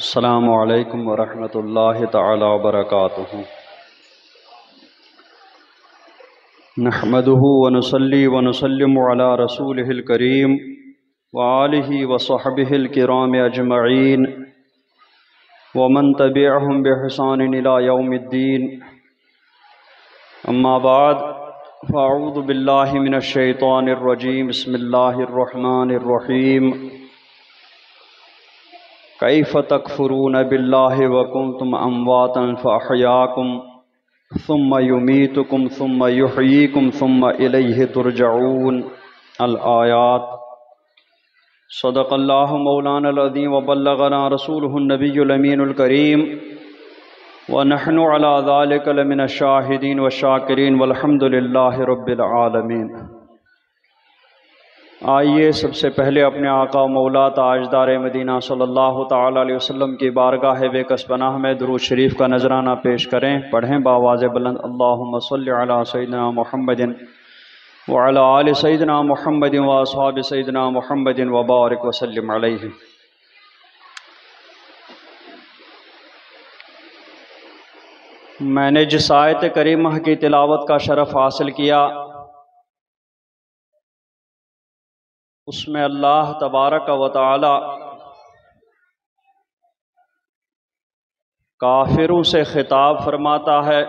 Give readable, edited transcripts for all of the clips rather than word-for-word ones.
السلام علیکم ورحمۃ اللہ تعالی وبرکاتہ۔ نحمده ونصلي ونسلم على رسوله الكريم وآلہ وصحبہ الکرام اجمعین ومن تبعهم بإحسان إلى يوم الدین۔ اما بعد فاعوذ باللہ من الشیطان الرجیم، بسم اللہ الرحمن الرحیم۔ کیف تکفرون باللہ وکنتم امواتا فاحیاکم ثم یمیتکم ثم یحییکم ثم الیہ ترجعون۔ الآیات۔ صدق اللہ مولانا العظیم وبلغنا رسولہ النبی الامین الکریم ونحن علی ذلک لمن الشاہدین والشاکرین والحمد للہ رب العالمین۔ آئیے سب سے پہلے اپنے آقا و مولا تاجدار مدینہ صلی اللہ تعالی علیہ وسلم کی بارگاہ بے کس پناہ میں درود شریف کا نذرانہ پیش کریں۔ پڑھیں بآواز بلند، اللہم صلی علی سیدنا محمد وعلی آل سیدنا محمد واصحاب سیدنا محمد وبارک وسلم علیہ۔ میں نے جس آیت کریمہ کی تلاوت کا شرف حاصل کیا، اس میں اللہ تبارک و تعالی کافروں سے خطاب فرماتا ہے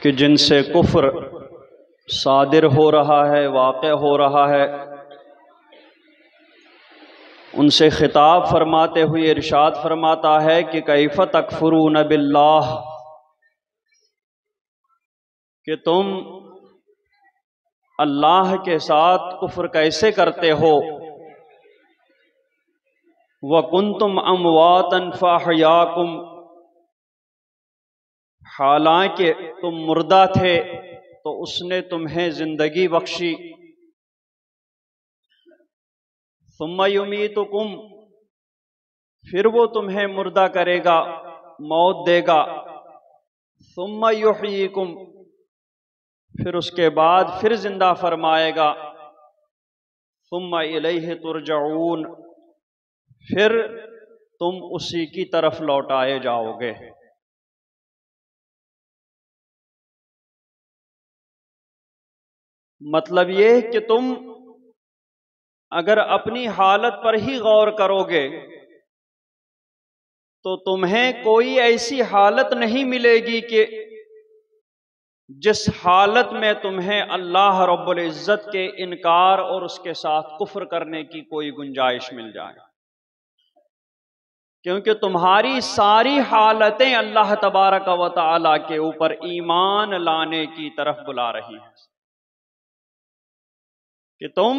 کہ جن سے کفر صادر ہو رہا ہے، واقع ہو رہا ہے، ان سے خطاب فرماتے ہوئے ارشاد فرماتا ہے کہ کیف تکفرون باللہ، کہ تم اللہ کے ساتھ کفر کیسے کرتے ہو۔ وَكُنْتُمْ أَمْوَاتًا فَأَحْيَاكُمْ، حالانکہ تم مردہ تھے تو اس نے تمہیں زندگی بخشی۔ ثُمَّ يُمِيتُكُمْ، پھر وہ تمہیں مردہ کرے گا، موت دے گا۔ ثُمَّ يُحْيِيكُمْ، پھر اس کے بعد پھر زندہ فرمائے گا۔ ثم الیہ ترجعون، پھر تم اسی کی طرف لوٹائے جاؤ گے۔ مطلب یہ کہ تم اگر اپنی حالت پر ہی غور کرو گے تو تمہیں کوئی ایسی حالت نہیں ملے گی کہ جس حالت میں تمہیں اللہ رب العزت کے انکار اور اس کے ساتھ کفر کرنے کی کوئی گنجائش مل جائے، کیونکہ تمہاری ساری حالتیں اللہ تبارک و تعالی کے اوپر ایمان لانے کی طرف بلا رہی ہیں کہ تم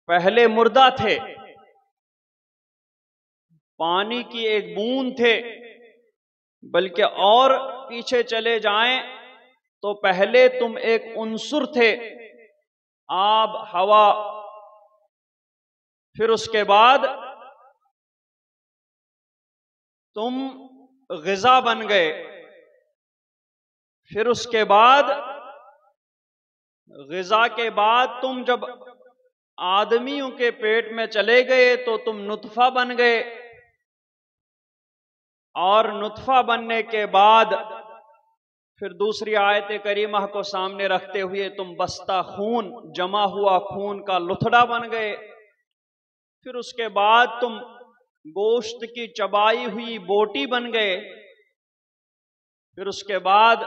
پہلے مردہ تھے، پانی کی ایک بوند تھے، بلکہ اور پیچھے چلے جائیں تو پہلے تم ایک عنصر تھے، آب، ہوا، پھر اس کے بعد تم غذا بن گئے، پھر اس کے بعد غذا کے بعد تم جب آدمیوں کے پیٹ میں چلے گئے تو تم نطفہ بن گئے، اور نطفہ بننے کے بعد پھر دوسری آیت کریمہ کو سامنے رکھتے ہوئے تم بستہ خون، جمع ہوا خون کا لتھڑا بن گئے، پھر اس کے بعد تم گوشت کی چبائی ہوئی بوٹی بن گئے، پھر اس کے بعد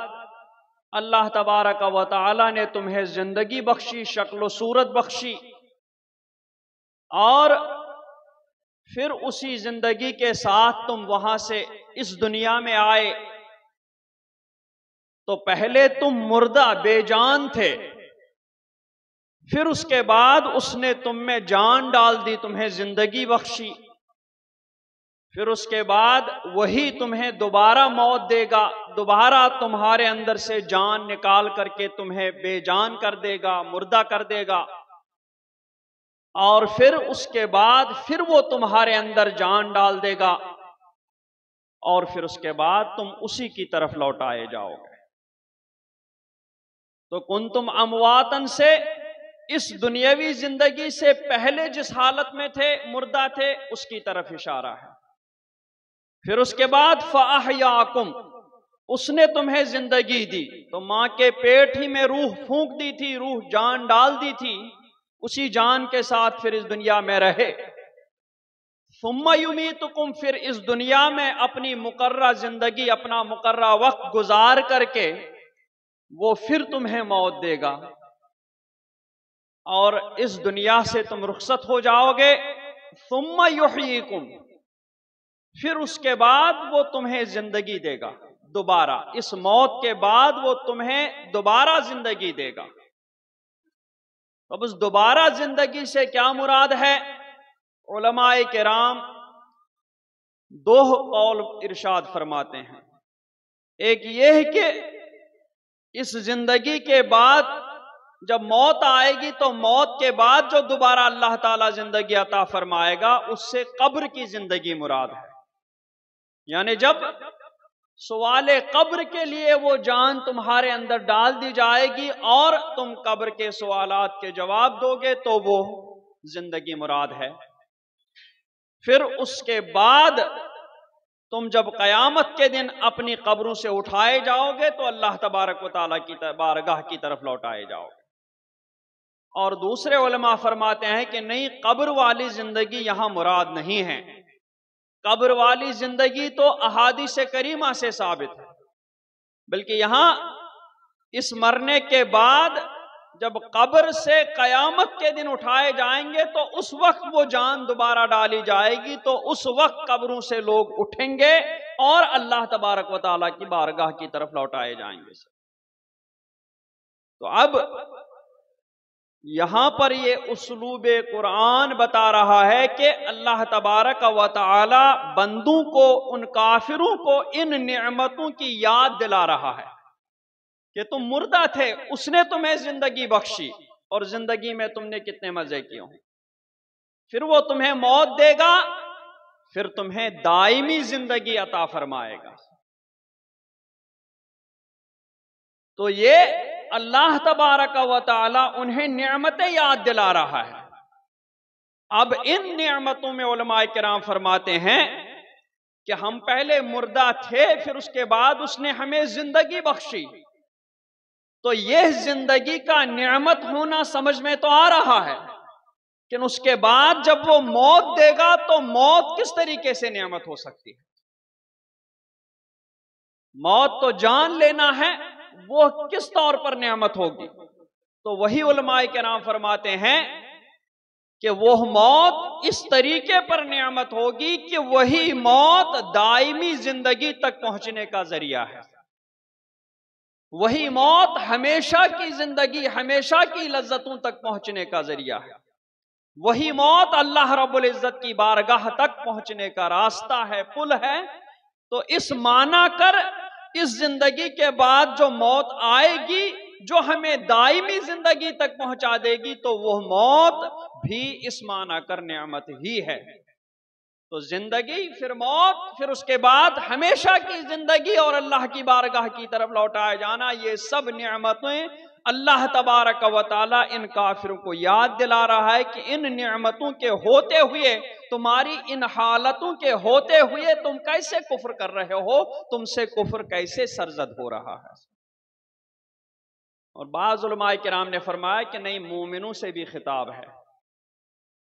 اللہ تبارک و تعالی نے تمہیں زندگی بخشی، شکل و صورت بخشی، اور پھر اسی زندگی کے ساتھ تم وہاں سے اس دنیا میں آئے تو پہلے تم مردہ بے جان تھے، پھر اس کے بعد اس نے تم میں جان ڈال دی، تمہیں زندگی بخشی، پھر اس کے بعد وہی تمہیں دوبارہ موت دے گا، دوبارہ تمہارے اندر سے جان نکال کر کے تمہیں بے جان کر دے گا، مردہ کر دے گا، اور پھر اس کے بعد پھر وہ تمہارے اندر جان ڈال دے گا، اور پھر اس کے بعد تم اسی کی طرف لوٹائے جاؤ گے۔ تو کنتم امواتن سے اس دنیاوی زندگی سے پہلے جس حالت میں تھے، مردہ تھے، اس کی طرف اشارہ ہے۔ پھر اس کے بعد فَأَحْيَاكُمْ، اس نے تمہیں زندگی دی، تو ماں کے پیٹ ہی میں روح پھونک دی تھی، روح جان ڈال دی تھی، اسی جان کے ساتھ پھر اس دنیا میں رہے۔ ثم یمیتکم، پھر اس دنیا میں اپنی مقررہ زندگی، اپنا مقررہ وقت گزار کر کے وہ پھر تمہیں موت دے گا، اور اس دنیا سے تم رخصت ہو جاؤ گے۔ ثم یحییکم، پھر اس کے بعد وہ تمہیں زندگی دے گا دوبارہ، اس موت کے بعد وہ تمہیں دوبارہ زندگی دے گا۔ اب اس دوبارہ زندگی سے کیا مراد ہے؟ علماء کرام دو قول ارشاد فرماتے ہیں۔ ایک یہ ہے کہ اس زندگی کے بعد جب موت آئے گی تو موت کے بعد جو دوبارہ اللہ تعالیٰ زندگی عطا فرمائے گا اس سے قبر کی زندگی مراد ہے، یعنی جب سوال قبر کے لیے وہ جان تمہارے اندر ڈال دی جائے گی اور تم قبر کے سوالات کے جواب دو گے تو وہ زندگی مراد ہے۔ پھر اس کے بعد تم جب قیامت کے دن اپنی قبروں سے اٹھائے جاؤ گے تو اللہ تبارک و تعالیٰ کی بارگاہ کی طرف لوٹائے جاؤ گے۔ اور دوسرے علماء فرماتے ہیں کہ نہیں، قبر والی زندگی یہاں مراد نہیں ہے۔ قبر والی زندگی تو احادیث کریمہ سے ثابت ہے، بلکہ یہاں اس مرنے کے بعد جب قبر سے قیامت کے دن اٹھائے جائیں گے تو اس وقت وہ جان دوبارہ ڈالی جائے گی، تو اس وقت قبروں سے لوگ اٹھیں گے اور اللہ تبارک و تعالیٰ کی بارگاہ کی طرف لوٹائے جائیں گے۔ تو اب یہاں پر یہ اسلوب قرآن بتا رہا ہے کہ اللہ تبارک و تعالی بندوں کو، ان کافروں کو ان نعمتوں کی یاد دلا رہا ہے کہ تم مردہ تھے، اس نے تمہیں زندگی بخشی، اور زندگی میں تم نے کتنے مزے کیے ہوں۔ پھر وہ تمہیں موت دے گا، پھر تمہیں دائمی زندگی عطا فرمائے گا۔ تو یہ اللہ تبارک و تعالی انہیں نعمتیں یاد دلا رہا ہے۔ اب ان نعمتوں میں علماء کرام فرماتے ہیں کہ ہم پہلے مردہ تھے، پھر اس کے بعد اس نے ہمیں زندگی بخشی، تو یہ زندگی کا نعمت ہونا سمجھ میں تو آ رہا ہے، لیکن اس کے بعد جب وہ موت دے گا تو موت کس طریقے سے نعمت ہو سکتی ہے؟ موت تو جان لینا ہے، وہ کس طور پر نعمت ہوگی؟ تو وہی علماء کرام فرماتے ہیں کہ وہ موت اس طریقے پر نعمت ہوگی کہ وہی موت دائمی زندگی تک پہنچنے کا ذریعہ ہے۔ وہی موت ہمیشہ کی زندگی، ہمیشہ کی لذتوں تک پہنچنے کا ذریعہ ہے۔ وہی موت اللہ رب العزت کی بارگاہ تک پہنچنے کا راستہ ہے، پل ہے۔ تو اس معنی کر اس زندگی کے بعد جو موت آئے گی، جو ہمیں دائمی زندگی تک پہنچا دے گی، تو وہ موت بھی اس معنی کر نعمت ہی ہے۔ تو زندگی، پھر موت، پھر اس کے بعد ہمیشہ کی زندگی اور اللہ کی بارگاہ کی طرف لوٹایا جانا، یہ سب نعمتیں اللہ تبارک و تعالیٰ ان کافروں کو یاد دلا رہا ہے کہ ان نعمتوں کے ہوتے ہوئے، تمہاری ان حالتوں کے ہوتے ہوئے تم کیسے کفر کر رہے ہو، تم سے کفر کیسے سرزد ہو رہا ہے۔ اور بعض علماء کرام نے فرمایا کہ نہیں، مومنوں سے بھی خطاب ہے۔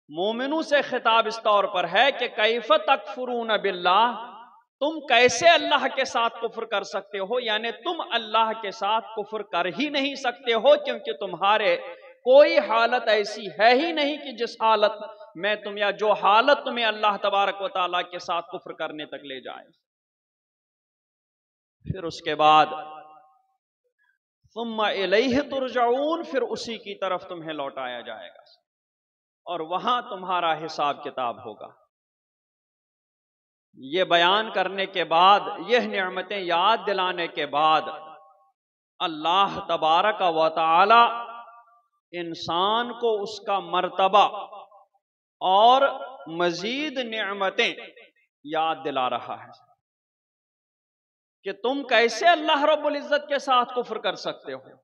مومنوں سے خطاب اس طور پر ہے کہ کیف تکفرون باللہ، تم کیسے اللہ کے ساتھ کفر کر سکتے ہو؟ یعنی تم اللہ کے ساتھ کفر کر ہی نہیں سکتے ہو، کیونکہ تمہارے کوئی حالت ایسی ہے ہی نہیں کہ جس حالت میں تم، یا جو حالت تمہیں اللہ تبارک و تعالیٰ کے ساتھ کفر کرنے تک لے جائے۔ پھر اس کے بعد ثم الیہ ترجعون، پھر اسی کی طرف تمہیں لوٹایا جائے گا اور وہاں تمہارا حساب کتاب ہوگا۔ یہ بیان کرنے کے بعد، یہ نعمتیں یاد دلانے کے بعد، اللہ تبارک و تعالی انسان کو اس کا مرتبہ اور مزید نعمتیں یاد دلا رہا ہے کہ تم کیسے اللہ رب العزت کے ساتھ کفر کر سکتے ہو۔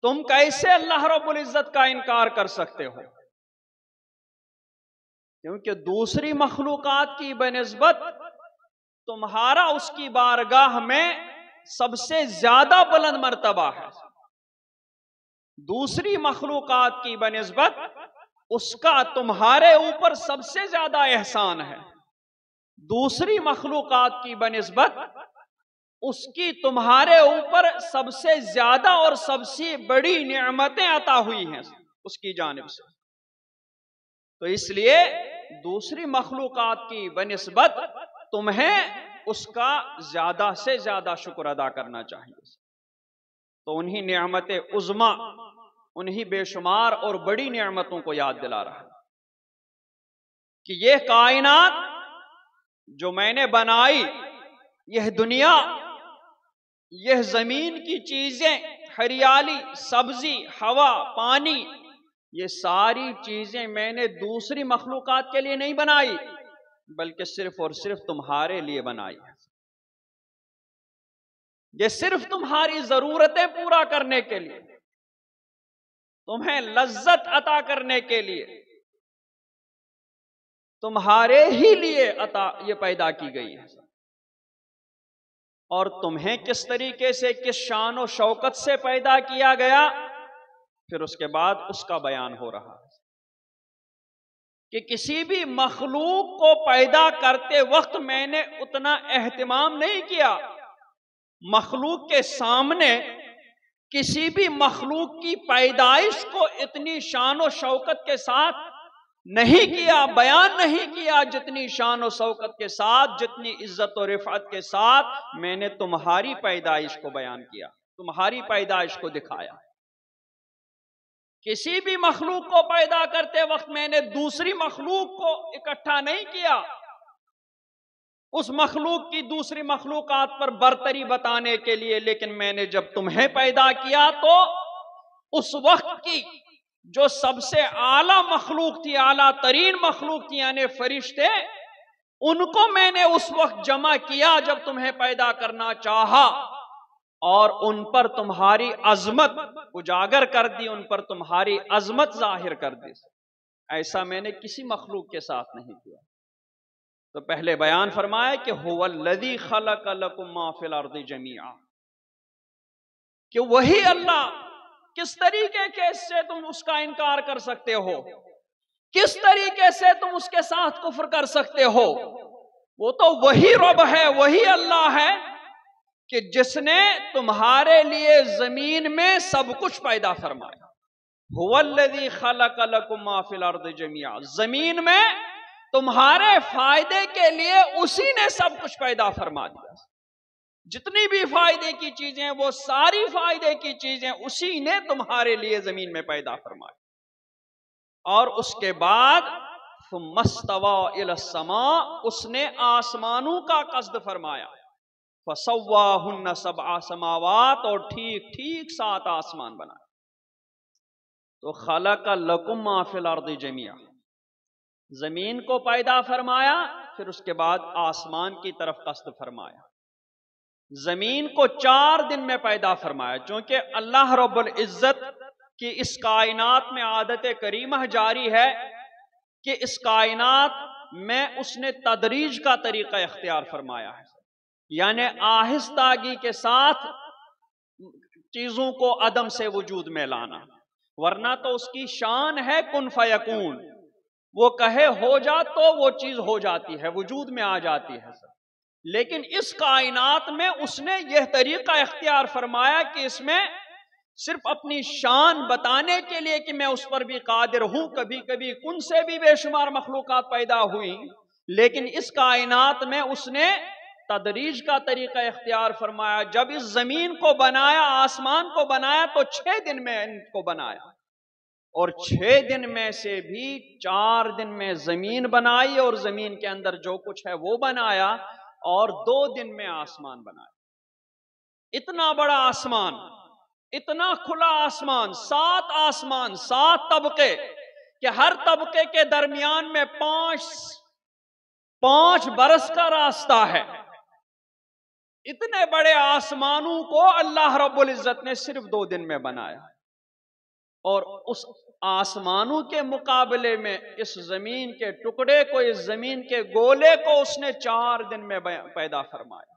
تم کیسے اللہ رب العزت کا انکار کر سکتے ہو؟ کیونکہ دوسری مخلوقات کی بنسبت تمہارا اس کی بارگاہ میں سب سے زیادہ بلند مرتبہ ہے. دوسری مخلوقات کی بنسبت اس کا تمہارے اوپر سب سے زیادہ احسان ہے. دوسری مخلوقات کی بنسبت اس کی تمہارے اوپر سب سے زیادہ اور سب سے بڑی نعمتیں عطا ہوئی ہیں اس کی جانب سے. تو اس لیے دوسری مخلوقات کی بنسبت تمہیں اس کا زیادہ سے زیادہ شکر ادا کرنا چاہیے. تو انہی نعمت عظما، انہی بے شمار اور بڑی نعمتوں کو یاد دلا رہا کہ یہ کائنات جو میں نے بنائی، یہ دنیا، یہ زمین کی چیزیں، ہریالی، سبزی، ہوا، پانی، یہ ساری چیزیں میں نے دوسری مخلوقات کے لیے نہیں بنائی، بلکہ صرف اور صرف تمہارے لیے بنائی ہے. یہ صرف تمہاری ضرورتیں پورا کرنے کے لیے، تمہیں لذت عطا کرنے کے لیے، تمہارے ہی لیے یہ پیدا کی گئی ہے. اور تمہیں کس طریقے سے، کس شان و شوکت سے پیدا کیا گیا، پھر اس کے بعد اس کا بیان ہو رہا ہے کہ کسی بھی مخلوق کو پیدا کرتے وقت میں نے اتنا اہتمام نہیں کیا. مخلوق کے سامنے کسی بھی مخلوق کی پیدائش کو اتنی شان و شوکت کے ساتھ نہیں کیا، بیان نہیں کیا، جتنی شان و شوکت کے ساتھ، جتنی عزت و رفعت کے ساتھ میں نے تمہاری پیدائش کو بیان کیا، تمہاری پیدائش کو دکھایا. کسی بھی مخلوق کو پیدا کرتے وقت میں نے دوسری مخلوق کو اکٹھا نہیں کیا، اس مخلوق کی دوسری مخلوقات پر برتری بتانے کے لیے، لیکن میں نے جب تمہیں پیدا کیا تو اس وقت کی جو سب سے اعلیٰ مخلوق تھی، اعلیٰ ترین مخلوق تھی، یعنی فرشتے، ان کو میں نے اس وقت جمع کیا جب تمہیں پیدا کرنا چاہا، اور ان پر تمہاری عظمت اجاگر کر دی، ان پر تمہاری عظمت ظاہر کر دی. ایسا میں نے کسی مخلوق کے ساتھ نہیں کیا. تو پہلے بیان فرمایا کہ هو الذی خلق لکم ما فی الارض جمیعا، کہ وہی اللہ. کس طریقے سے تم اس کا انکار کر سکتے ہو؟ کس طریقے سے تم اس کے ساتھ کفر کر سکتے ہو؟ وہ تو وہی رب ہے، وہی اللہ ہے کہ جس نے تمہارے لیے زمین میں سب کچھ پیدا فرمایا. هو الذی خلق لکم ما فی الارض جمیعا، زمین میں تمہارے فائدے کے لیے اسی نے سب کچھ پیدا فرما دیا. جتنی بھی فائدے کی چیزیں، وہ ساری فائدے کی چیزیں اسی نے تمہارے لیے زمین میں پیدا فرمائی. اور اس کے بعد ثم استوى الى السماء، اس نے آسمانوں کا قصد فرمایا. فسواہن سبع سماوات، اور ٹھیک ٹھیک 7 آسمان بنائے. تو خلق لکم ما فی الارض جمیعا، زمین کو پیدا فرمایا، پھر اس کے بعد آسمان کی طرف قصد فرمایا. زمین کو 4 دن میں پیدا فرمایا، چونکہ اللہ رب العزت کی اس کائنات میں عادت کریمہ جاری ہے کہ اس کائنات میں اس نے تدریج کا طریقہ اختیار فرمایا ہے، یعنی آہستگی کے ساتھ چیزوں کو عدم سے وجود میں لانا. ورنہ تو اس کی شان ہے کن فیکون، وہ کہے ہو جا تو وہ چیز ہو جاتی ہے، وجود میں آ جاتی ہے. لیکن اس کائنات میں اس نے یہ طریقہ اختیار فرمایا کہ اس میں صرف اپنی شان بتانے کے لیے کہ میں اس پر بھی قادر ہوں. کبھی کبھی کن سے بھی بے شمار مخلوقات پیدا ہوئی، لیکن اس کائنات میں اس نے تدریج کا طریقہ اختیار فرمایا. جب اس زمین کو بنایا، آسمان کو بنایا، تو 6 دن میں ان کو بنایا، اور 6 دن میں سے بھی 4 دن میں زمین بنائی، اور زمین کے اندر جو کچھ ہے وہ بنایا، اور 2 دن میں آسمان بنایا. اتنا بڑا آسمان، اتنا کھلا آسمان، 7 آسمان، 7 طبقے، کہ ہر طبقے کے درمیان میں 5 برس کا راستہ ہے. اتنے بڑے آسمانوں کو اللہ رب العزت نے صرف 2 دن میں بنایا. اور اس آسمانوں کے مقابلے میں اس زمین کے ٹکڑے کو، اس زمین کے گولے کو اس نے 4 دن میں پیدا فرمایا۔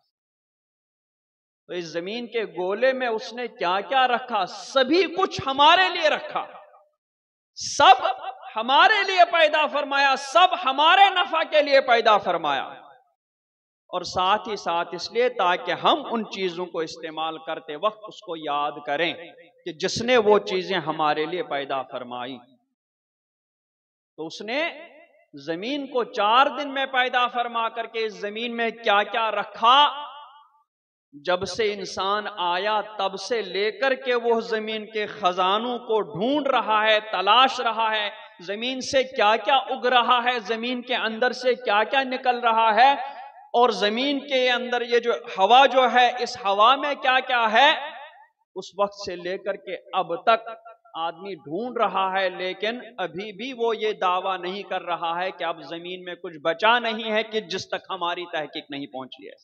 تو اس زمین کے گولے میں اس نے کیا کیا رکھا؟ سبھی کچھ ہمارے لیے رکھا، سب ہمارے لیے پیدا فرمایا، سب ہمارے نفع کے لیے پیدا فرمایا، اور ساتھ ہی ساتھ اس لیے تاکہ ہم ان چیزوں کو استعمال کرتے وقت اس کو یاد کریں کہ جس نے وہ چیزیں ہمارے لیے پیدا فرمائی۔ تو اس نے زمین کو 4 دن میں پیدا فرما کر کے اس زمین میں کیا کیا رکھا، جب سے انسان آیا تب سے لے کر کے وہ زمین کے خزانوں کو ڈھونڈ رہا ہے، تلاش رہا ہے، زمین سے کیا کیا اگ رہا ہے، زمین کے اندر سے کیا کیا نکل رہا ہے، اور زمین کے اندر یہ جو ہوا جو ہے، اس ہوا میں کیا کیا ہے، اس وقت سے لے کر کے اب تک آدمی ڈھونڈ رہا ہے، لیکن ابھی بھی وہ یہ دعویٰ نہیں کر رہا ہے کہ اب زمین میں کچھ بچا نہیں ہے کہ جس تک ہماری تحقیق نہیں پہنچی ہے،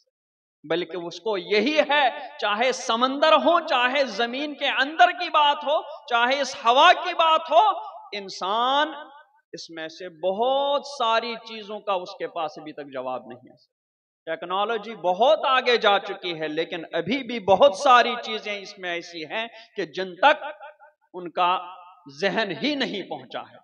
بلکہ اس کو یہی ہے، چاہے سمندر ہو، چاہے زمین کے اندر کی بات ہو، چاہے اس ہوا کی بات ہو، انسان اس میں سے بہت ساری چیزوں کا اس کے پاس ابھی تک جواب نہیں ہے۔ ٹیکنالوجی بہت آگے جا چکی ہے، لیکن ابھی بھی بہت ساری چیزیں اس میں ایسی ہیں کہ جن تک ان کا ذہن ہی نہیں پہنچا ہے۔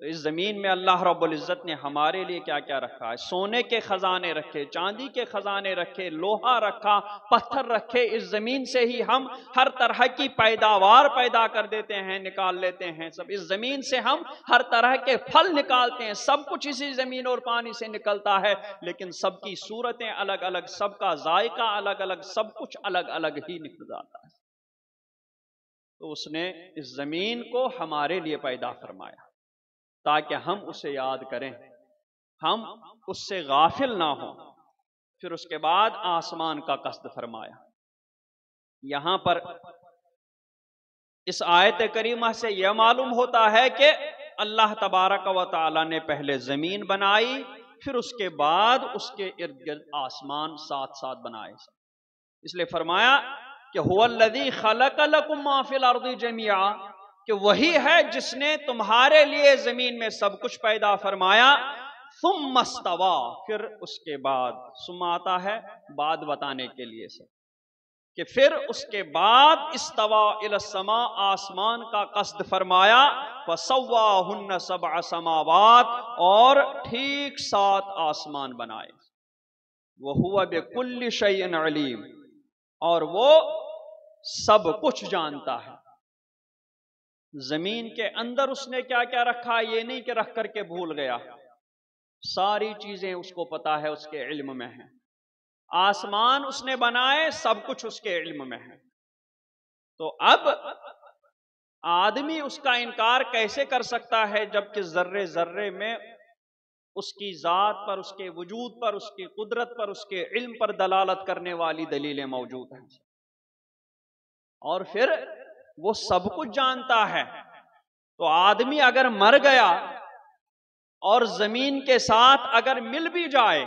تو اس زمین میں اللہ رب العزت نے ہمارے لیے کیا کیا رکھا ہے؟ سونے کے خزانے رکھے، چاندی کے خزانے رکھے، لوہا رکھا، پتھر رکھے۔ اس زمین سے ہی ہم ہر طرح کی پیداوار پیدا کر دیتے ہیں، نکال لیتے ہیں سب۔ اس زمین سے ہم ہر طرح کے پھل نکالتے ہیں، سب کچھ اسی زمین اور پانی سے نکلتا ہے، لیکن سب کی صورتیں الگ الگ، سب کا ذائقہ الگ الگ، سب کچھ الگ الگ ہی نکل جاتا ہے۔ تو اس نے اس زمین کو ہمارے لیے پیدا فرمایا تاکہ ہم اسے یاد کریں، ہم اس سے غافل نہ ہوں۔ پھر اس کے بعد آسمان کا قصد فرمایا۔ یہاں پر اس آیت کریمہ سے یہ معلوم ہوتا ہے کہ اللہ تبارک و تعالی نے پہلے زمین بنائی، پھر اس کے بعد اس کے ارد گرد آسمان ساتھ ساتھ بنائے۔ اس لیے فرمایا کہ هو الذی خلق لکم ما فی الارض جميعا، کہ وہی ہے جس نے تمہارے لیے زمین میں سب کچھ پیدا فرمایا۔ ثم استوى، پھر اس کے بعد، ثم آتا ہے بعد بتانے کے لیے سے، کہ پھر اس کے بعد استوى الی السماء، آسمان کا قصد فرمایا، فسواہن 7 سماوات، اور ٹھیک 7 آسمان بنائے۔ وہو بکل شیء علیم، اور وہ سب کچھ جانتا ہے۔ زمین کے اندر اس نے کیا کیا رکھا، یہ نہیں کہ رکھ کر کے بھول گیا، ساری چیزیں اس کو پتا ہے، اس کے علم میں ہیں۔ آسمان اس نے بنائے، سب کچھ اس کے علم میں ہے۔ تو اب آدمی اس کا انکار کیسے کر سکتا ہے جبکہ ذرے ذرے میں اس کی ذات پر، اس کے وجود پر، اس کی قدرت پر، اس کے علم پر دلالت کرنے والی دلیلیں موجود ہیں، اور پھر وہ سب کچھ جانتا ہے۔ تو آدمی اگر مر گیا اور زمین کے ساتھ اگر مل بھی جائے،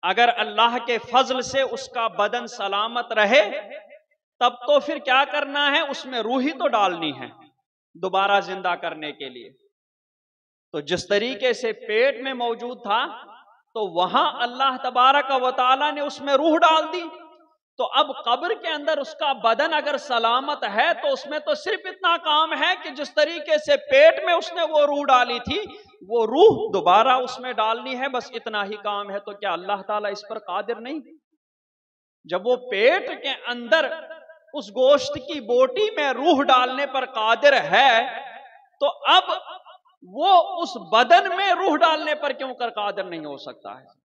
اگر اللہ کے فضل سے اس کا بدن سلامت رہے، تب تو پھر کیا کرنا ہے، اس میں روح ہی تو ڈالنی ہے دوبارہ زندہ کرنے کے لیے۔ تو جس طریقے سے پیٹ میں موجود تھا، تو وہاں اللہ تبارک و تعالی نے اس میں روح ڈال دی، تو اب قبر کے اندر اس کا بدن اگر سلامت ہے تو اس میں تو صرف اتنا کام ہے کہ جس طریقے سے پیٹ میں اس نے وہ روح ڈالی تھی، وہ روح دوبارہ اس میں ڈالنی ہے، بس اتنا ہی کام ہے۔ تو کیا اللہ تعالیٰ اس پر قادر نہیں؟ جب وہ پیٹ کے اندر اس گوشت کی بوٹی میں روح ڈالنے پر قادر ہے، تو اب وہ اس بدن میں روح ڈالنے پر کیوں کر قادر نہیں ہو سکتا ہے؟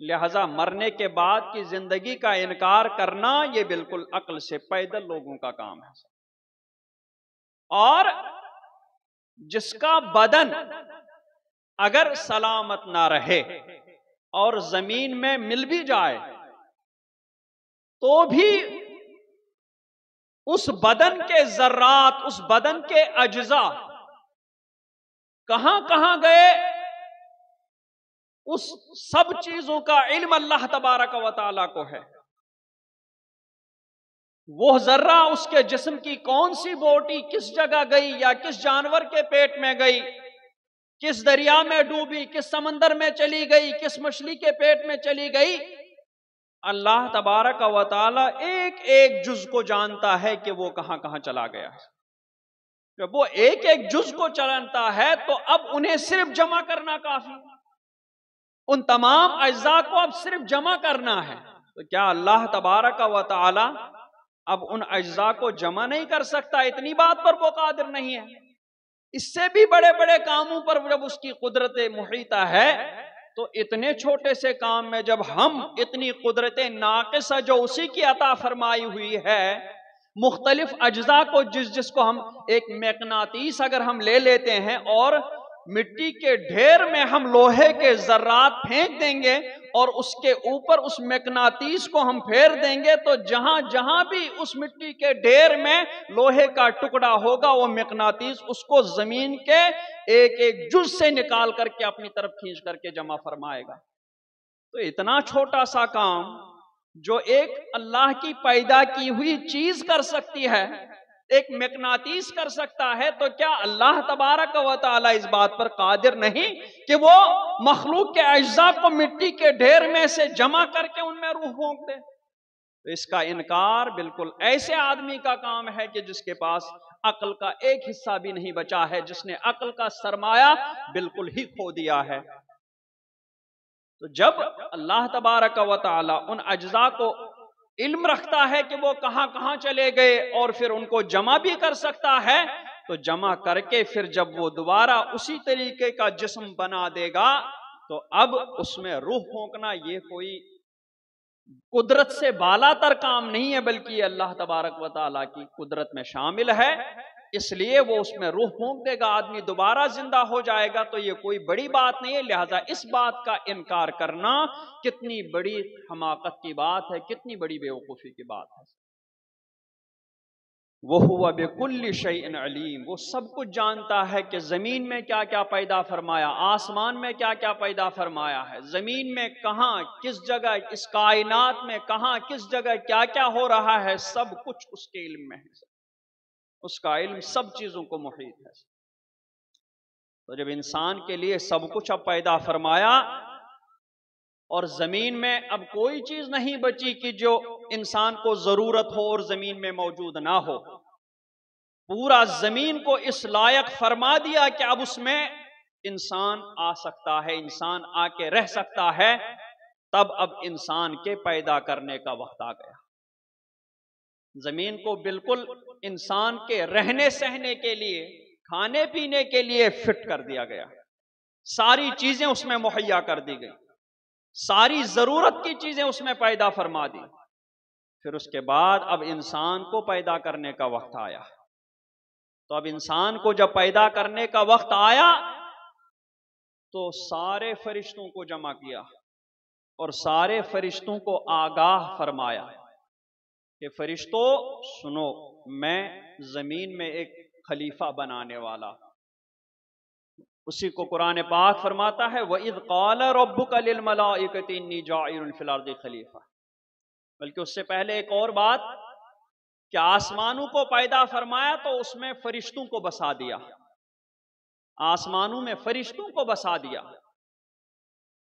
لہذا مرنے کے بعد کی زندگی کا انکار کرنا یہ بالکل عقل سے پیدل لوگوں کا کام ہے۔ اور جس کا بدن اگر سلامت نہ رہے اور زمین میں مل بھی جائے، تو بھی اس بدن کے ذرات، اس بدن کے اجزاء کہاں کہاں گئے، اس سب چیزوں کا علم اللہ تبارک و تعالیٰ کو ہے۔ وہ ذرہ اس کے جسم کی کون سی بوٹی کس جگہ گئی یا کس جانور کے پیٹ میں گئی، کس دریا میں ڈوبی، کس سمندر میں چلی گئی، کس مچھلی کے پیٹ میں چلی گئی، اللہ تبارک و تعالی ایک ایک جز کو جانتا ہے کہ وہ کہاں کہاں چلا گیا ہے۔ جب وہ ایک ایک جز کو جانتا ہے تو اب انہیں صرف جمع کرنا کافی، ان تمام اجزاء کو اب صرف جمع کرنا ہے۔ تو کیا اللہ تبارک و تعالی اب ان اجزاء کو جمع نہیں کر سکتا؟ اتنی بات پر وہ قادر نہیں ہے؟ اس سے بھی بڑے بڑے کاموں پر جب اس کی قدرت محیطہ ہے، تو اتنے چھوٹے سے کام میں جب ہم اتنی قدرت ناقصہ جو اسی کی عطا فرمائی ہوئی ہے، مختلف اجزاء کو جس کو ہم ایک مقناطیس اگر ہم لے لیتے ہیں اور مٹی کے ڈھیر میں ہم لوہے کے ذرات پھینک دیں گے اور اس کے اوپر اس مقناطیس کو ہم پھیر دیں گے، تو جہاں جہاں بھی اس مٹی کے ڈھیر میں لوہے کا ٹکڑا ہوگا، وہ مقناطیس اس کو زمین کے ایک ایک جز سے نکال کر کے اپنی طرف کھینچ کر کے جمع فرمائے گا۔ تو اتنا چھوٹا سا کام جو ایک اللہ کی پیدا کی ہوئی چیز کر سکتی ہے، ایک مقناطیس کر سکتا ہے، تو کیا اللہ تبارک و تعالی اس بات پر قادر نہیں کہ وہ مخلوق کے اجزاء کو مٹی کے ڈھیر میں سے جمع کر کے ان میں روح پھونک دے؟ تو اس کا انکار بالکل ایسے آدمی کا کام ہے کہ جس کے پاس عقل کا ایک حصہ بھی نہیں بچا ہے، جس نے عقل کا سرمایہ بالکل ہی کھو دیا ہے۔ تو جب اللہ تبارک و تعالی ان اجزاء کو علم رکھتا ہے کہ وہ کہاں کہاں چلے گئے اور پھر ان کو جمع بھی کر سکتا ہے، تو جمع کر کے پھر جب وہ دوبارہ اسی طریقے کا جسم بنا دے گا، تو اب اس میں روح پھونکنا یہ کوئی قدرت سے بالا تر کام نہیں ہے، بلکہ یہ اللہ تبارک و تعالیٰ کی قدرت میں شامل ہے۔ اس لیے وہ اس میں روح پھونک دے گا، آدمی دوبارہ زندہ ہو جائے گا، تو یہ کوئی بڑی بات نہیں ہے۔ لہذا اس بات کا انکار کرنا کتنی بڑی حماقت کی بات ہے، کتنی بڑی بیوقوفی کی بات ہے۔ وَهُوَ بِكُلِّ شَيْءٍ عَلِيمٌ، وہ سب کچھ جانتا ہے کہ زمین میں کیا کیا پیدا فرمایا، آسمان میں کیا کیا پیدا فرمایا ہے، زمین میں کہاں کس جگہ، اس کائنات میں کہاں کس جگہ کیا کیا ہو رہا ہے، سب کچھ اس کے علم میں ہے۔ اس کا علم سب چیزوں کو محیط ہے۔ تو جب انسان کے لیے سب کچھ اب پیدا فرمایا اور زمین میں اب کوئی چیز نہیں بچی کہ جو انسان کو ضرورت ہو اور زمین میں موجود نہ ہو، پورا زمین کو اس لائق فرما دیا کہ اب اس میں انسان آ سکتا ہے، انسان آ کے رہ سکتا ہے، تب اب انسان کے پیدا کرنے کا وقت آ گیا۔ زمین کو بالکل انسان کے رہنے سہنے کے لیے، کھانے پینے کے لیے فٹ کر دیا گیا، ساری چیزیں اس میں مہیا کر دی گئی، ساری ضرورت کی چیزیں اس میں پیدا فرما دی۔ پھر اس کے بعد اب انسان کو پیدا کرنے کا وقت آیا۔ تو اب انسان کو جب پیدا کرنے کا وقت آیا تو سارے فرشتوں کو جمع کیا اور سارے فرشتوں کو آگاہ فرمایا کہ فرشتوں سنو، میں زمین میں ایک خلیفہ بنانے والا۔ اسی کو قرآن پاک فرماتا ہے وَإِذْ قَالَ رَبُّكَ لِلْمَلَائِكَةِ إِنِّي جَاعِلٌ فِي الْأَرْضِ خَلِيفَةً، بلکہ اس سے پہلے ایک اور بات کہ آسمانوں کو پیدا فرمایا تو اس میں فرشتوں کو بسا دیا، آسمانوں میں فرشتوں کو بسا دیا۔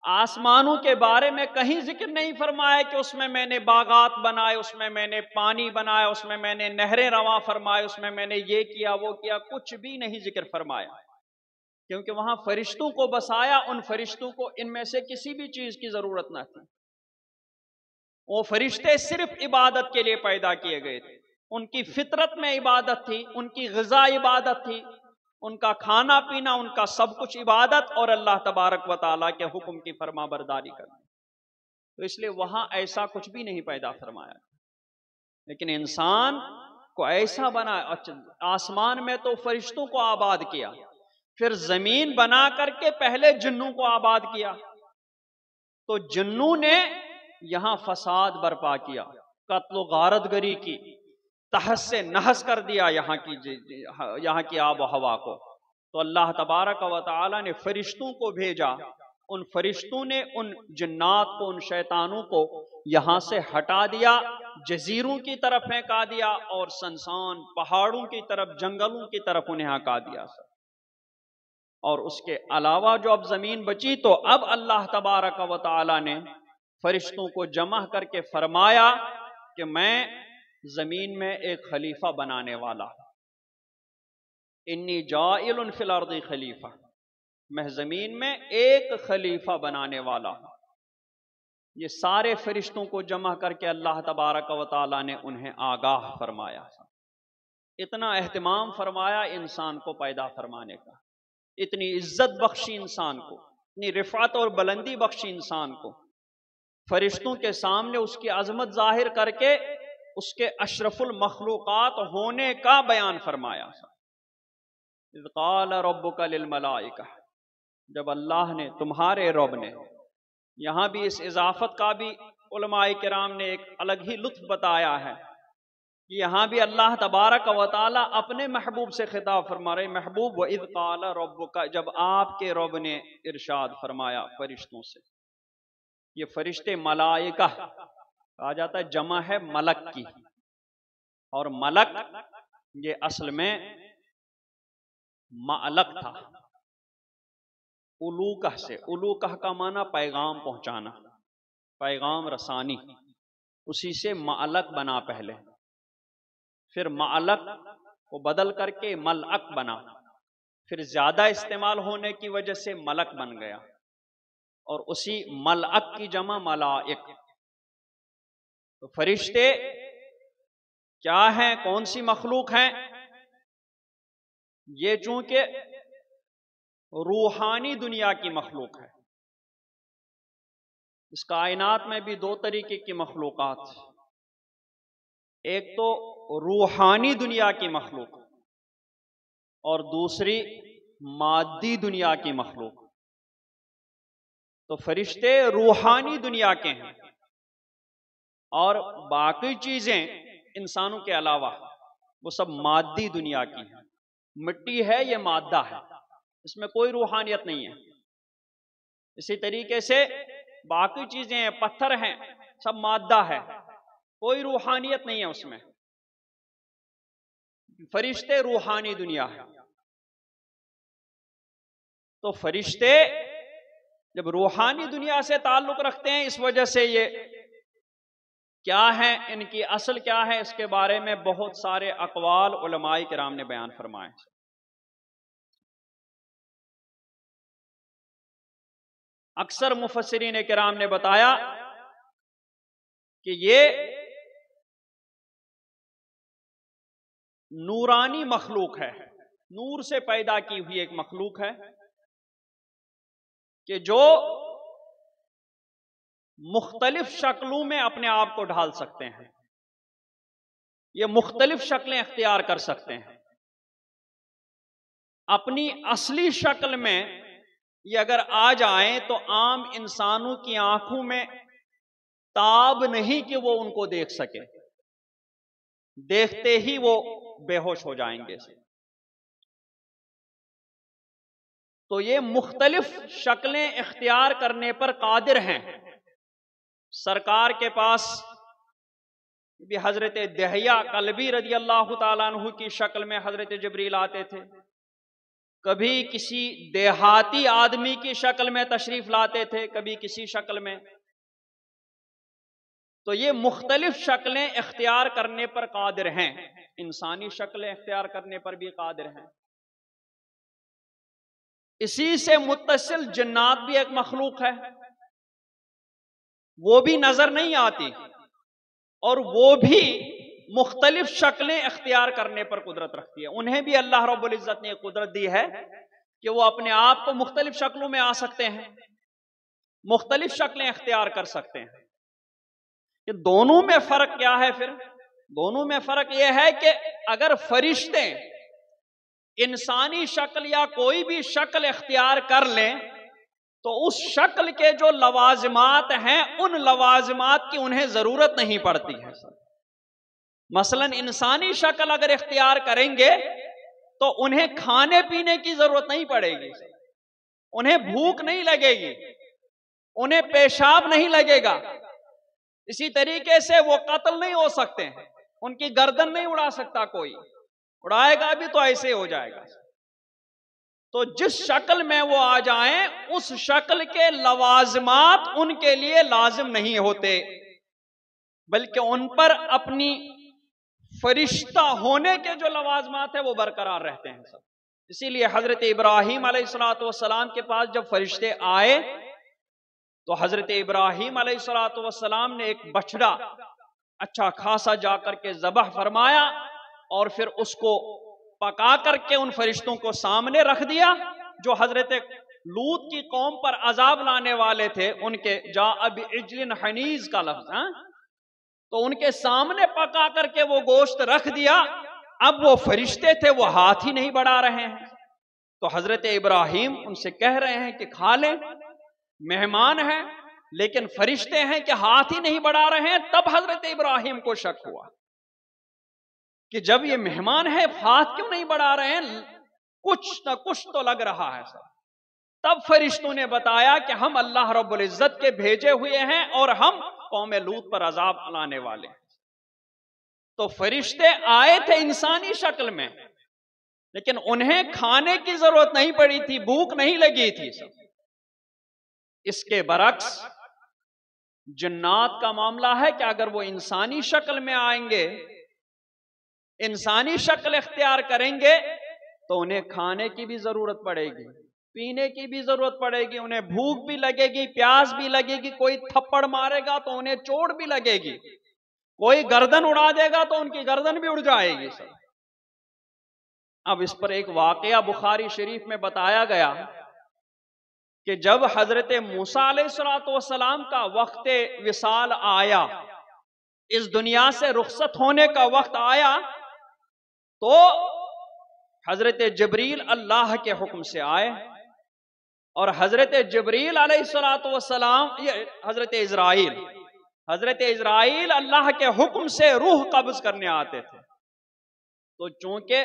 آسمانوں کے بارے میں کہیں ذکر نہیں فرمایا کہ اس میں نے باغات بنائے، اس میں نے پانی بنایا، اس میں نے نہریں رواں فرمائے، اس میں نے یہ کیا وہ کیا، کچھ بھی نہیں ذکر فرمایا، کیونکہ وہاں فرشتوں کو بسایا، ان فرشتوں کو ان میں سے کسی بھی چیز کی ضرورت نہ تھی۔ وہ فرشتے صرف عبادت کے لیے پیدا کیے گئے تھے، ان کی فطرت میں عبادت تھی، ان کی غذا عبادت تھی، ان کا کھانا پینا، ان کا سب کچھ عبادت اور اللہ تبارک و تعالیٰ کے حکم کی فرما برداری کرنا۔ تو اس لیے وہاں ایسا کچھ بھی نہیں پیدا فرمایا، لیکن انسان کو ایسا بنا۔ آسمان میں تو فرشتوں کو آباد کیا، پھر زمین بنا کر کے پہلے جنوں کو آباد کیا، تو جنوں نے یہاں فساد برپا کیا، قتل و غارت گری کی، تحس سے نحس کر دیا یہاں کی آب و ہوا کو۔ تو اللہ تبارک و تعالی نے فرشتوں کو بھیجا ان فرشتوں نے ان جنات کو، ان شیطانوں کو یہاں سے ہٹا دیا، جزیروں کی طرف پھینکا دیا اور سنسان پہاڑوں کی طرف، جنگلوں کی طرف انہیں ہٹا دیا۔ اور اس کے علاوہ جو اب زمین بچی تو اب اللہ تبارک و تعالی نے فرشتوں کو جمع کر کے فرمایا کہ میں زمین میں ایک خلیفہ بنانے والا ہوں، انی جائل فی الارض خلیفہ، میں زمین میں ایک خلیفہ بنانے والا ہوں۔ یہ سارے فرشتوں کو جمع کر کے اللہ تبارک و تعالی نے انہیں آگاہ فرمایا، اتنا اہتمام فرمایا انسان کو پیدا فرمانے کا، اتنی عزت بخشی انسان کو، اتنی رفعت اور بلندی بخشی انسان کو، فرشتوں کے سامنے اس کی عظمت ظاہر کر کے اس کے اشرف المخلوقات ہونے کا بیان فرمایا۔ اذ قال ربک للملائکہ، جب اللہ نے، تمہارے رب نے، یہاں بھی اس اضافت کا بھی علماء کرام نے ایک الگ ہی لطف بتایا ہے، یہاں بھی اللہ تبارک و تعالی اپنے محبوب سے خطاب فرما رہے، محبوب وَإِذْ قَالَ رَبُّكَ، جب آپ کے رب نے ارشاد فرمایا فرشتوں سے۔ یہ فرشتے ملائکہ کہا جاتا ہے، جمع ہے ملک کی، اور ملک یہ اصل میں معلق تھا، الوکہ سے، الوکہ کا معنی پیغام پہنچانا، پیغام رسانی، اسی سے معلق بنا پہلے، پھر معلق کو بدل کر کے ملعق بنا، پھر زیادہ استعمال ہونے کی وجہ سے ملک بن گیا، اور اسی ملعق کی جمع ملائک۔ تو فرشتے کیا ہیں، کون سی مخلوق ہیں؟ یہ چونکہ روحانی دنیا کی مخلوق ہے، اس کائنات میں بھی دو طریقے کی مخلوقات، ایک تو روحانی دنیا کی مخلوق اور دوسری مادی دنیا کی مخلوق۔ تو فرشتے روحانی دنیا کے ہیں، اور باقی چیزیں انسانوں کے علاوہ وہ سب مادی دنیا کی ہیں۔ مٹی ہے، یہ مادہ ہے، اس میں کوئی روحانیت نہیں ہے۔ اسی طریقے سے باقی چیزیں ہیں، پتھر ہیں، سب مادہ ہے، کوئی روحانیت نہیں ہے اس میں۔ فرشتے روحانی دنیا ہے۔ تو فرشتے جب روحانی دنیا سے تعلق رکھتے ہیں، اس وجہ سے یہ کیا ہے، ان کی اصل کیا ہے، اس کے بارے میں بہت سارے اقوال علماء کرام نے بیان فرمائے۔ اکثر مفسرین کرام نے بتایا کہ یہ نورانی مخلوق ہے، نور سے پیدا کی ہوئی ایک مخلوق ہے کہ جو مختلف شکلوں میں اپنے آپ کو ڈھال سکتے ہیں، یہ مختلف شکلیں اختیار کر سکتے ہیں۔ اپنی اصلی شکل میں یہ اگر آ جائیں تو عام انسانوں کی آنکھوں میں تاب نہیں کہ وہ ان کو دیکھ سکے، دیکھتے ہی وہ بے ہوش ہو جائیں گے۔ تو یہ مختلف شکلیں اختیار کرنے پر قادر ہیں۔ سرکار کے پاس بھی حضرت دحیہ کلبی رضی اللہ تعالیٰ عنہ کی شکل میں حضرت جبریل آتے تھے، کبھی کسی دیہاتی آدمی کی شکل میں تشریف لاتے تھے، کبھی کسی شکل میں۔ تو یہ مختلف شکلیں اختیار کرنے پر قادر ہیں، انسانی شکلیں اختیار کرنے پر بھی قادر ہیں۔ اسی سے متصل جنات بھی ایک مخلوق ہے، وہ بھی نظر نہیں آتی اور وہ بھی مختلف شکلیں اختیار کرنے پر قدرت رکھتی ہے۔ انہیں بھی اللہ رب العزت نے قدرت دی ہے کہ وہ اپنے آپ کو مختلف شکلوں میں آ سکتے ہیں، مختلف شکلیں اختیار کر سکتے ہیں۔ کہ دونوں میں فرق کیا ہے؟ پھر دونوں میں فرق یہ ہے کہ اگر فرشتے انسانی شکل یا کوئی بھی شکل اختیار کر لیں تو اس شکل کے جو لوازمات ہیں ان لوازمات کی انہیں ضرورت نہیں پڑتی ہے۔ مثلا انسانی شکل اگر اختیار کریں گے تو انہیں کھانے پینے کی ضرورت نہیں پڑے گی، انہیں بھوک نہیں لگے گی، انہیں پیشاب نہیں لگے گا، اسی طریقے سے وہ قتل نہیں ہو سکتے ہیں، ان کی گردن نہیں اڑا سکتا کوئی، اڑائے گا بھی تو ایسے ہو جائے گا۔ تو جس شکل میں وہ آ جائیں اس شکل کے لوازمات ان کے لیے لازم نہیں ہوتے، بلکہ ان پر اپنی فرشتہ ہونے کے جو لوازمات ہیں وہ برقرار رہتے ہیں سب۔ اسی لیے حضرت ابراہیم علیہ السلام کے پاس جب فرشتے آئے تو حضرت ابراہیم علیہ السلام نے ایک بچڑا اچھا خاصا جا کر کے ذبح فرمایا اور پھر اس کو پکا کر کے ان فرشتوں کو سامنے رکھ دیا جو حضرت لوط کی قوم پر عذاب لانے والے تھے، ان کے جاء بعجل حنیذ کا لفظ، تو ان کے سامنے پکا کر کے وہ گوشت رکھ دیا۔ اب وہ فرشتے تھے وہ ہاتھ ہی نہیں بڑھا رہے ہیں، تو حضرت ابراہیم ان سے کہہ رہے ہیں کہ کھا لیں، مہمان ہیں، لیکن فرشتے ہیں کہ ہاتھ ہی نہیں بڑھا رہے ہیں۔ تب حضرت ابراہیم کو شک ہوا کہ جب یہ مہمان ہے ہاتھ کیوں نہیں بڑھا رہے ہیں، کچھ نہ کچھ تو لگ رہا ہے سر۔ تب فرشتوں نے بتایا کہ ہم اللہ رب العزت کے بھیجے ہوئے ہیں اور ہم قوم لوط پر عذاب لانے والے ہیں۔ تو فرشتے آئے تھے انسانی شکل میں، لیکن انہیں کھانے کی ضرورت نہیں پڑی تھی، بھوک نہیں لگی تھی سب۔ اس کے برعکس جنات کا معاملہ ہے کہ اگر وہ انسانی شکل میں آئیں گے، انسانی شکل اختیار کریں گے تو انہیں کھانے کی بھی ضرورت پڑے گی، پینے کی بھی ضرورت پڑے گی، انہیں بھوک بھی لگے گی، پیاس بھی لگے گی، کوئی تھپڑ مارے گا تو انہیں چوٹ بھی لگے گی، کوئی گردن اڑا دے گا تو ان کی گردن بھی اڑ جائے گی سر۔ اب اس پر ایک واقعہ بخاری شریف میں بتایا گیا کہ جب حضرت موسیٰ علیہ السلام کا وقت وصال آیا، اس دنیا سے رخصت ہونے کا وقت آیا، تو حضرت جبریل اللہ کے حکم سے آئے اور حضرت جبریل علیہ السلام، حضرت اسرائیل اللہ کے حکم سے روح قبض کرنے آتے تھے۔ تو چونکہ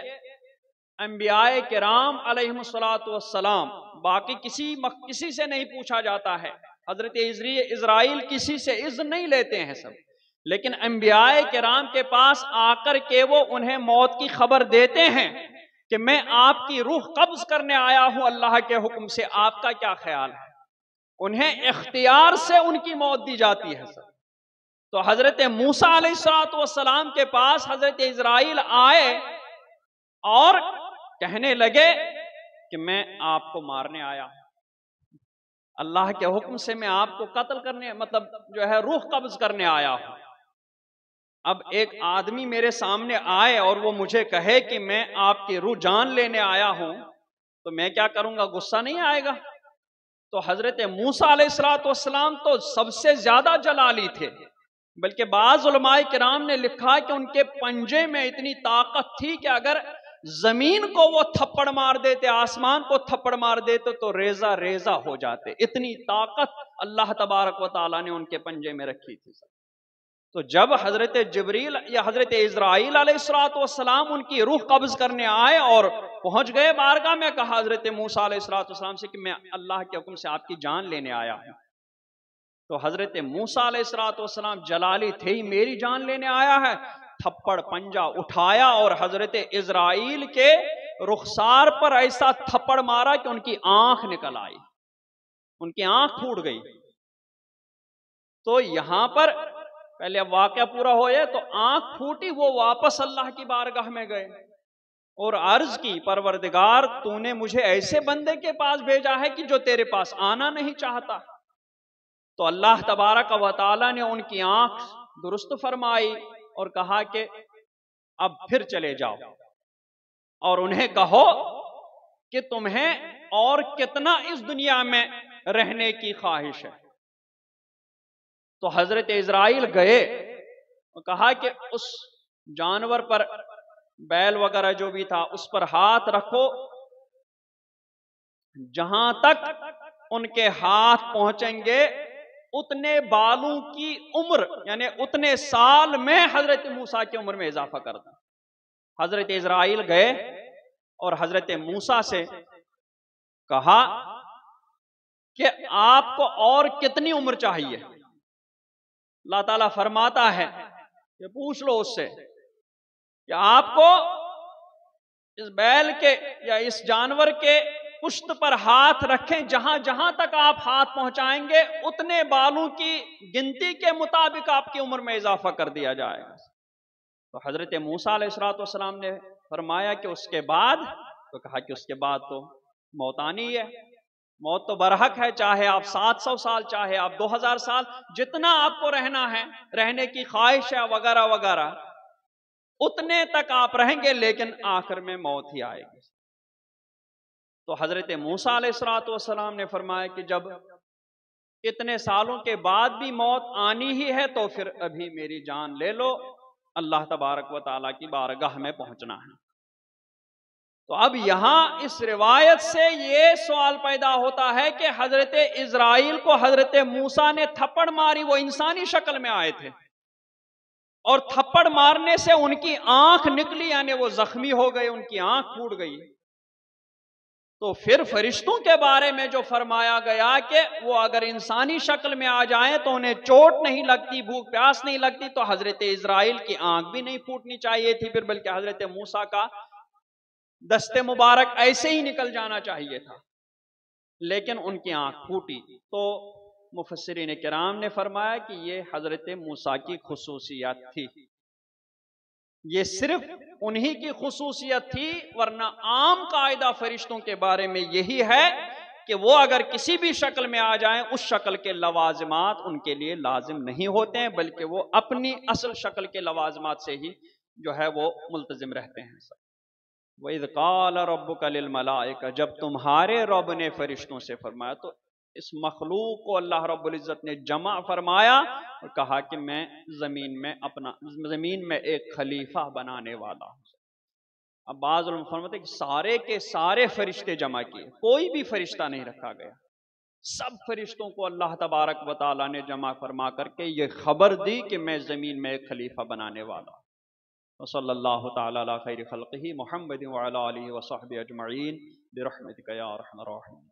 انبیاء کرام علیہم السلام باقی کسی سے نہیں پوچھا جاتا ہے، حضرت اسرائیل کسی سے اذن نہیں لیتے ہیں سب، لیکن انبیاء کرام کے پاس آ کر کے وہ انہیں موت کی خبر دیتے ہیں کہ میں آپ کی روح قبض کرنے آیا ہوں اللہ کے حکم سے، آپ کا کیا خیال ہے؟ انہیں اختیار سے ان کی موت دی جاتی ہے سر۔ تو حضرت موسیٰ علیہ السلام کے پاس حضرت اسرائیل آئے اور کہنے لگے کہ میں آپ کو مارنے آیا ہوں، اللہ کے حکم سے میں آپ کو قتل کرنے روح قبض کرنے آیا ہوں۔ اب ایک آدمی میرے سامنے آئے اور وہ مجھے کہے کہ میں آپ کی روح جان لینے آیا ہوں تو میں کیا کروں گا؟ غصہ نہیں آئے گا؟ تو حضرت موسیٰ علیہ السلام تو سب سے زیادہ جلالی تھے، بلکہ بعض علماء کرام نے لکھا کہ ان کے پنجے میں اتنی طاقت تھی کہ اگر زمین کو وہ تھپڑ مار دیتے، آسمان کو تھپڑ مار دیتے تو ریزہ ریزہ ہو جاتے، اتنی طاقت اللہ تبارک و تعالیٰ نے ان کے پنجے میں رکھی تھی۔ تو جب حضرت جبریل یا حضرت اسرائیل علیہ السلام ان کی روح قبض کرنے آئے اور پہنچ گئے بارگاہ میں، کہا حضرت موسیٰ علیہ السلام سے کہ میں اللہ کے حکم سے آپ کی جان لینے آیا ہوں۔ تو حضرت موسیٰ علیہ السلام جلالی تھے ہی، میری جان لینے آیا ہے، تھپڑ پنجا اٹھایا اور حضرت اسرائیل کے رخسار پر ایسا تھپڑ مارا کہ ان کی آنکھ نکل آئی، ان کی آنکھ پھوٹ گئی۔ تو یہاں پر پہلے واقعہ پورا ہوئے تو آنکھ پھوٹی، وہ واپس اللہ کی بارگاہ میں گئے اور عرض کی پروردگار تو نے مجھے ایسے بندے کے پاس بھیجا ہے کہ جو تیرے پاس آنا نہیں چاہتا۔ تو اللہ تبارک و تعالی نے ان کی آنکھ درست فرمائی اور کہا کہ اب پھر چلے جاؤ اور انہیں کہو کہ تمہیں اور کتنا اس دنیا میں رہنے کی خواہش ہے۔ تو حضرت اسرائیل گئے اور کہا کہ اس جانور پر، بیل وغیرہ جو بھی تھا، اس پر ہاتھ رکھو، جہاں تک ان کے ہاتھ پہنچیں گے اتنے بالوں کی عمر، یعنی اتنے سال میں حضرت موسیٰ کی عمر میں اضافہ کر دیں۔ حضرت اسرائیل گئے اور حضرت موسیٰ سے کہا کہ آپ کو اور کتنی عمر چاہیے؟ اللہ تعالیٰ فرماتا ہے کہ پوچھ لو اس سے کہ آپ کو اس بیل کے یا اس جانور کے پشت پر ہاتھ رکھیں، جہاں جہاں تک آپ ہاتھ پہنچائیں گے اتنے بالوں کی گنتی کے مطابق آپ کی عمر میں اضافہ کر دیا جائے گا۔ تو حضرت موسیٰ علیہ السلام نے فرمایا کہ اس کے بعد، تو کہا کہ اس کے بعد تو موت آنی ہے، موت تو برحق ہے، چاہے آپ 700 سال، چاہے آپ 2000 سال، جتنا آپ کو رہنا ہے، رہنے کی خواہش ہے وغیرہ وغیرہ، اتنے تک آپ رہیں گے، لیکن آخر میں موت ہی آئے گی۔ تو حضرت موسیٰ علیہ السلام نے فرمایا کہ جب اتنے سالوں کے بعد بھی موت آنی ہی ہے تو پھر ابھی میری جان لے لو، اللہ تبارک و تعالیٰ کی بارگاہ میں پہنچنا ہے۔ تو اب یہاں اس روایت سے یہ سوال پیدا ہوتا ہے کہ حضرت اسرائیل کو حضرت موسیٰ نے تھپڑ ماری، وہ انسانی شکل میں آئے تھے، اور تھپڑ مارنے سے ان کی آنکھ نکلی، یعنی وہ زخمی ہو گئے، ان کی آنکھ پھوٹ گئی۔ تو پھر فرشتوں کے بارے میں جو فرمایا گیا کہ وہ اگر انسانی شکل میں آ جائیں تو انہیں چوٹ نہیں لگتی، بھوک پیاس نہیں لگتی، تو حضرت اسرائیل کی آنکھ بھی نہیں پھوٹنی چاہیے تھی پھر، بلکہ حضرت موسیٰ کا دست مبارک ایسے ہی نکل جانا چاہیے تھا، لیکن ان کی آنکھ پھوٹی۔ تو مفسرین کرام نے فرمایا کہ یہ حضرت موسیٰ کی خصوصیت تھی، یہ صرف انہی کی خصوصیت تھی، ورنہ عام قاعدہ فرشتوں کے بارے میں یہی ہے کہ وہ اگر کسی بھی شکل میں آ جائیں اس شکل کے لوازمات ان کے لیے لازم نہیں ہوتے ہیں، بلکہ وہ اپنی اصل شکل کے لوازمات سے ہی جو ہے وہ ملتزم رہتے ہیں۔ وَإِذْ قَالَ رَبُّكَ لِلْمَلَائِكَةِ، جب تمہارے رب نے فرشتوں سے فرمایا، تو اس مخلوق کو اللہ رب العزت نے جمع فرمایا اور کہا کہ میں زمین میں ایک خلیفہ بنانے والا ہوں۔ اب بعض علماء فرماتے ہیں کہ سارے کے سارے فرشتے جمع کیے، کوئی بھی فرشتہ نہیں رکھا گیا، سب فرشتوں کو اللہ تبارک و تعالیٰ نے جمع فرما کر کے یہ خبر دی کہ میں زمین میں ایک خلیفہ بنانے والا ہوں۔ وصلی اللہ تعالی علی خیر خلقہ محمد وعلی آلہ وصحبہ اجمعین برحمتک یا ارحم الراحمین۔